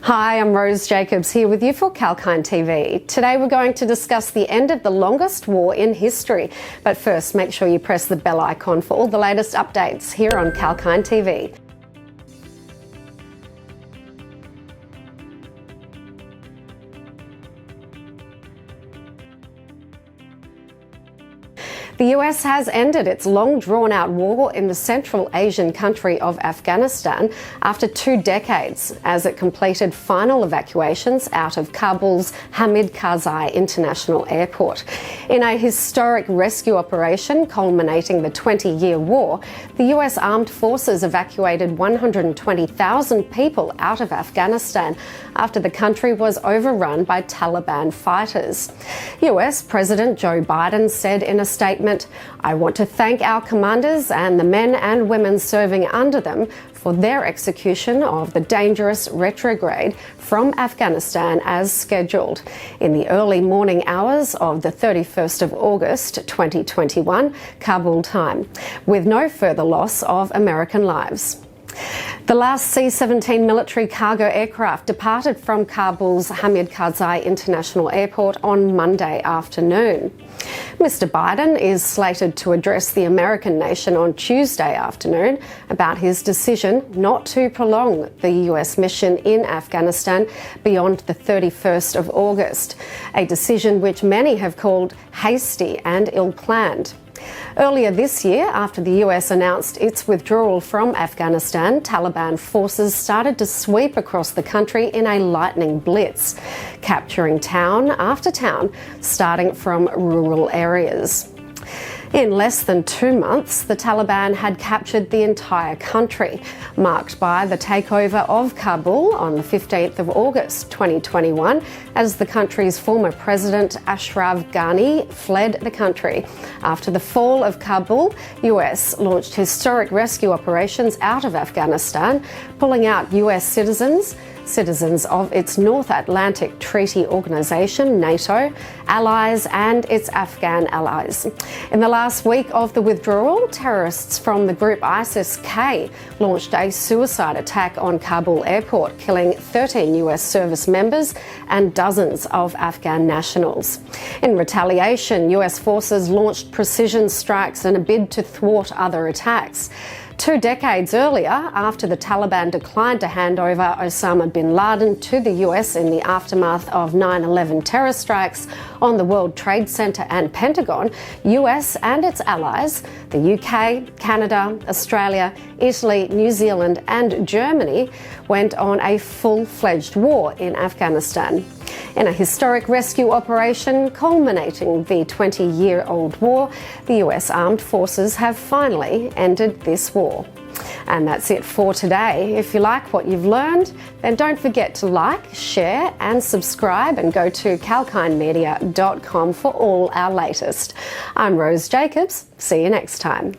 Hi, I'm Rose Jacobs here with you for Kalkine TV. Today we're going to discuss the end of the longest war in history. But first, make sure you press the bell icon for all the latest updates here on Kalkine TV. The US has ended its long drawn-out war in the Central Asian country of Afghanistan after 2 decades, as it completed final evacuations out of Kabul's Hamid Karzai International Airport. In a historic rescue operation culminating the 20-year war, the US Armed Forces evacuated 120,000 people out of Afghanistan after the country was overrun by Taliban fighters. US President Joe Biden said in a statement, "I want to thank our commanders and the men and women serving under them for their execution of the dangerous retrograde from Afghanistan as scheduled in the early morning hours of the 31st of August 2021, Kabul time, with no further loss of American lives." The last C-17 military cargo aircraft departed from Kabul's Hamid Karzai International Airport on Monday afternoon. Mr. Biden is slated to address the American nation on Tuesday afternoon about his decision not to prolong the US mission in Afghanistan beyond the 31st of August, a decision which many have called hasty and ill-planned. Earlier this year, after the US announced its withdrawal from Afghanistan, Taliban forces started to sweep across the country in a lightning blitz, capturing town after town, starting from rural areas. In less than 2 months, the Taliban had captured the entire country, marked by the takeover of Kabul on the 15th of August 2021, as the country's former president Ashraf Ghani fled the country. After the fall of Kabul, US launched historic rescue operations out of Afghanistan, pulling out US citizens of its North Atlantic Treaty Organization, NATO, allies and its Afghan allies. In the last week of the withdrawal, terrorists from the group ISIS-K launched a suicide attack on Kabul airport, killing 13 US service members and dozens of Afghan nationals. In retaliation, US forces launched precision strikes in a bid to thwart other attacks. 2 decades earlier, after the Taliban declined to hand over Osama Bin Laden to the US in the aftermath of 9/11 terror strikes on the World Trade Center and Pentagon, US and its allies, the UK, Canada, Australia, Italy, New Zealand and Germany, went on a full-fledged war in Afghanistan. In a historic rescue operation culminating the 20-year-old war, the US Armed Forces have finally ended this war. And that's it for today. If you like what you've learned, then don't forget to like, share and subscribe, and go to kalkinemedia.com for all our latest. I'm Rose Jacobs. See you next time.